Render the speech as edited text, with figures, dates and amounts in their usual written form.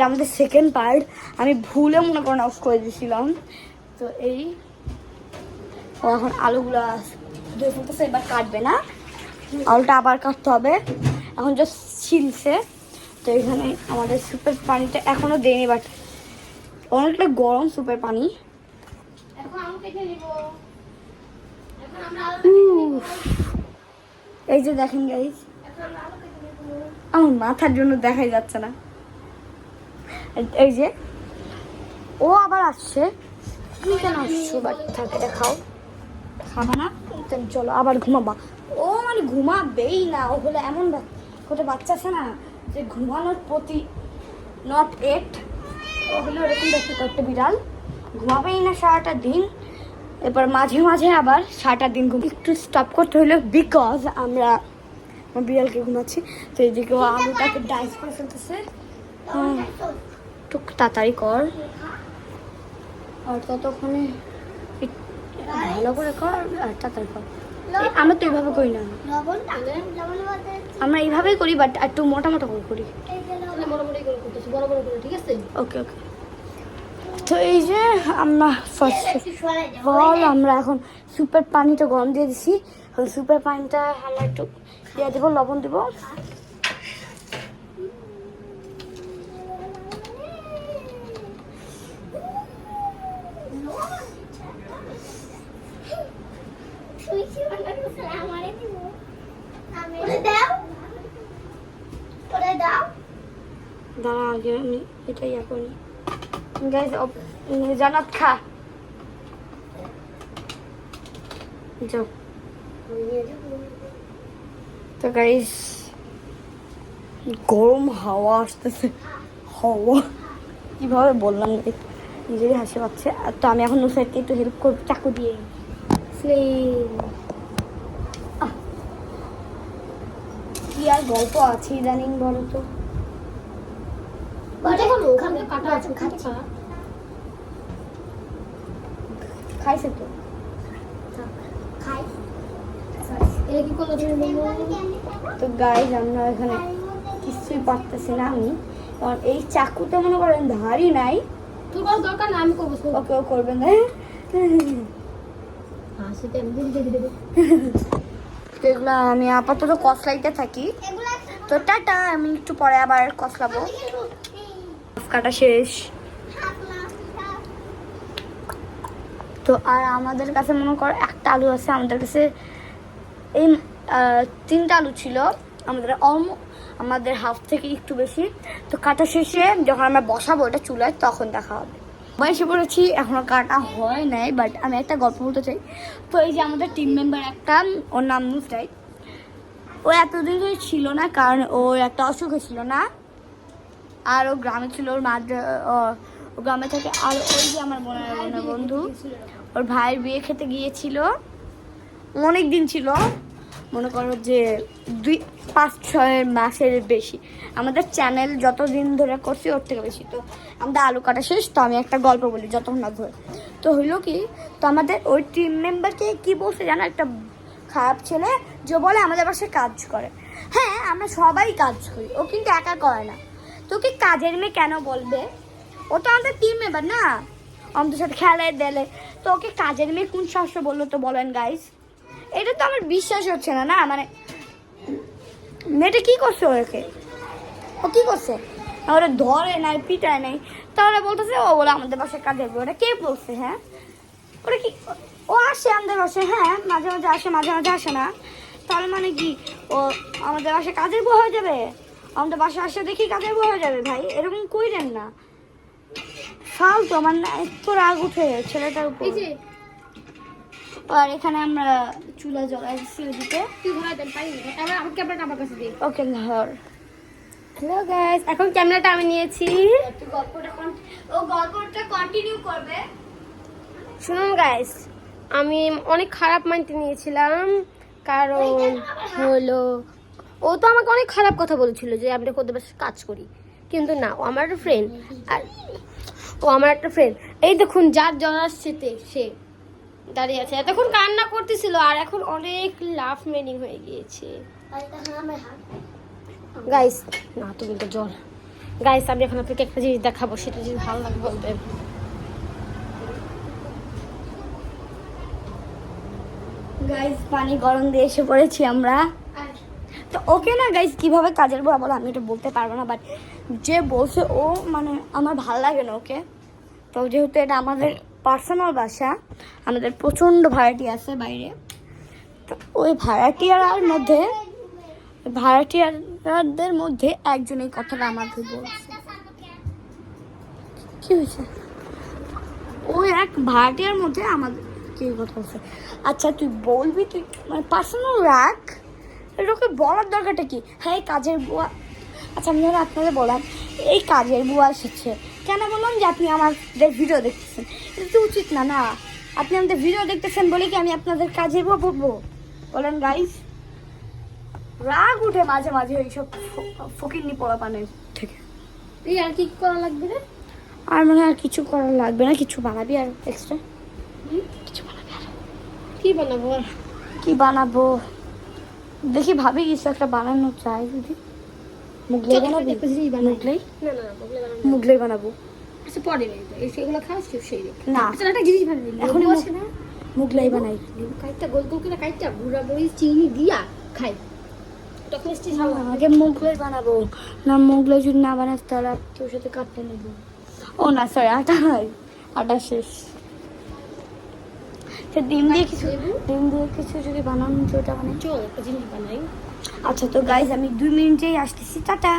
আমাদের second part আমি ভুলে মনে করেন অফ করে দিয়েছিলাম। তো এই ও এখন আলুগুলো ধুয়ে ফেলতেছে, এবার কাটবে না, আলুটা আবার কাটতে হবে। এখন জাস্ট ছিলছে। তো এখানে আমাদের সুপের পানিটা এখনো দেয়নি, বাট অনেকটা গরম সুপের পানি। এই যে দেখেন গাইস, আমার মাথার জন্য দেখাই যাচ্ছে না। এই যে ও আবার আসছে, তুমি কেন আসছো? বাট থাকে দেখাও, খাবা না? চলো আবার ঘুমাবা। ও মানে ঘুমাবেই না, ও হলো এমন একটা বাচ্চা আছে না যে ঘুমানোর প্রতি নট এট। ও হলো এরকম দেখতে একটা বিড়াল, ঘুমাবেই না সারাটা দিন। এবার মাঝে মাঝে আবার সারাটা দিন একটু স্টপ করতে হলো, বিকজ আমরা বিড়ালকে ঘুমাচ্ছি। তো এইদিকে ও আলুটাকে ডাইস করে ফেলতেছে। একটু তাড়াতাড়ি কর, আর ততক্ষণে ভালো করে কর আর তাড়াতাড়ি কর। আমরা তো এইভাবে করি না, আমরা এইভাবেই করি, বাট একটু মোটা মোটা করে করি। ওকে ওকে। তো এই যে আমরা ফার্স্ট অল আমরা এখন সুপের পানিটা গরম দিয়ে দিছি। সুপের পানিটা আমরা একটু দিয়ে দেবো, লবণ দেবো। দাঁড়া আগে আমি এটা ইয়া করি। গাইজ জানাত খা যাও। তো গাইজ গরম হাওয়া আসতেছে, হাওয়া কিভাবে বললাম নিজেরই হাসি পাচ্ছে। তো আমি এখন নুসাইডকে একটু হেল্প করবো চাকু দিয়ে। কি আর গল্প আছে ইদানিং বলো তো? খাইছে তো তো গাইজ আমরা এখানে কিছুই পারতেছি না আমি, কারণ এই চাকুতে মনে করেন ধারই নাই। তোর কোনো দরকার না, আমি করবো। ওকে ও করবেন না। এগুলো আমি আপাতত কসলাইতে থাকি। তো টাটা, আমি একটু পরে আবার কসলাবো। কাটা শেষ। তো আর আমাদের কাছে মনে করো একটা আলু আছে, আমাদের কাছে এই 3টা আলু ছিল আমাদের হাফ থেকে একটু বেশি। তো কাটা শেষে যখন আমরা বসাবো এটা চুলায়, তখন দেখা হবে। এসে পড়েছি, এখনো কাটা হয় নাই, বাট আমি একটা গল্প বলতে চাই। তো এই যে আমাদের টিম মেম্বার একটা, ওর নাম নুসরাত, ও এতদিন ধরে ছিল না, কারণ ওর একটা অসুখ হয়েছিল না, আর ও গ্রামে ছিল, ওর মা ও গ্রামে থাকে। আর ওই যে আমার বোনের বন্ধু, ওর ভাইয়ের বিয়ে খেতে গিয়েছিল, অনেক দিন ছিল, মনে করো যে 5-6 মাসের বেশি। আমাদের চ্যানেল যতদিন ধরে করছি ওর থেকে বেশি। তো আমাদের আলু কাটা শেষ। তো আমি একটা গল্প বলি যতক্ষণ না ধরে। তো হইলো কি, তো আমাদের ওই টিম মেম্বারকে কি বলছে জানো, একটা খারাপ ছেলে যে বলে আমাদের বাসায় কাজ করে। হ্যাঁ আমরা সবাই কাজ করি, ও কিন্তু একা করে না। তোকে কাজের মেয়ে কেন বলবে? ও তো আমাদের টিম মেম্বার না, আমাদের সাথে খেলায় দেলে। তো ওকে কাজের মেয়ে কোন সাহসে বললো তো বলেন গাইস? এটা তো আমার বিশ্বাস হচ্ছে না। না মানে মেয়েটা কি করছে? ওকে ও কি করছে? ওরা ধরে নাই, পিটায় নাই, তাহলে বলতেছে ও বলে আমাদের বাসায় কাজের বউ। ওটা কে বলছে? হ্যাঁ ওটা কি? ও আসে আমাদের বাসায়, হ্যাঁ মাঝে মাঝে আসে, মাঝে মাঝে আসে না। তাহলে মানে কি ও আমাদের বাসায় কাজের বউ হয়ে যাবে? আমাদের বাসায় আসে দেখি কাজের বউ হয়ে যাবে? ভাই এরকম কইরেন না, ফালতু। আমার না একটু রাগ উঠে ছেলেটার উপর। আর এখানে আমরা চুলা জ্বলাইছি ওদিকে। ওকে ধর। হ্যালো গাইস, এখন ক্যামেরাটা আমি নিয়েছি। গল্পটা কন্টিনিউ করবে। শুনুন গাইস, আমি অনেক খারাপ মাইন্ডে নিয়েছিলাম, কারণ হলো ও তো আমাকে অনেক খারাপ কথা বলেছিল যে আমরা ওদের বাসায় কাজ করি, কিন্তু না, ও আমার একটা ফ্রেন্ড। আর ও আমার একটা ফ্রেন্ড। এই দেখুন যার জ্বর আসছে সে দাঁড়িয়ে আছে, এতক্ষণ কান্না করতেছিল, আর এখন অনেক লাফ মেনিং হয়ে গিয়েছে। গাইস না, তুমি তো জ্বর গাইস আমি এখন আপনাকে একটা জিনিস দেখাবো, সেটা যদি ভালো লাগে বলবেন। গাইস পানি গরম দিয়ে এসে পড়েছি আমরা। তো ওকে না গাইস কিভাবে কাজের বুয়া বলো আমি এটা বলতে পারবো না, বাট যে বলছে ও মানে আমার ভালো লাগে না ওকে। তো যেহেতু এটা আমাদের পার্সোনাল বাসা, আমাদের প্রচণ্ড ভাড়াটি আছে বাইরে, তো ওই ভাড়াটিয়ারদের মধ্যে একজন এই কথাটা আমাকে বলছে। কি হয়েছে? ওই এক ভাড়াটিয়ার মধ্যে আমাদের কি কথা বলছে। আচ্ছা তুই বলবি, তুই মানে পার্সোনাল রাখ, এটাকে বলার দরকারটা কি? হ্যাঁ এই কাজের বুয়া, আচ্ছা আমি ধরো আপনাদের বললাম এই কাজের বুয়া এসেছে, কেন বললাম যে আপনি আমাদের ভিডিও দেখতেছেন, এটা তো উচিত না। না, আপনি আমাদের ভিডিও দেখতেছেন বলে কি আমি আপনাদের কাজের বুয়া বলবো? বলেন গাইস। রাগ উঠে মাঝে মাঝে এইসব ফকিরনি পোলাপানের থেকে। এই আর কি করা লাগবে রে? আর মনে হয় আর কিছু করার লাগবে না, কিছু বানাবি আর এক্সট্রা কিছু বানাবি আর কি বানাবো আর? কি বানাবো দেখি, ভাবি কিছু একটা বানানো চাই। যদি মুগলাই বানাবি? একটা জিনিস বানাই। মুগলাই, না না না, বগলে বানাবো। মুগলাই বানাবো। আচ্ছা পরে সেগুলো খাওয়া সেই রে। না আচ্ছা একটা জিনিস বানাই, এখন লেবু আছে না? মুগলাই বানাই। লেবু কাইটা গোল গোল করে কাইটা গুঁড়া মরিচ চিনি দিয়া খাই, তখন টেস্টি ভালো লাগে। আগে মুগলাই বানাবো না, মুগলাই যদি না বানাস তাহলে তোর সাথে কাটতে নেব। ও না সরি, আটা নাই, আটা শেষ। সে ডিম দিয়ে কিছু যদি বানানো যেটা বানাই। চল একটা জিনিস বানাই। আচ্ছা তো গাইজ আমি 2 মিনিটেই আসতেছি, টাটা।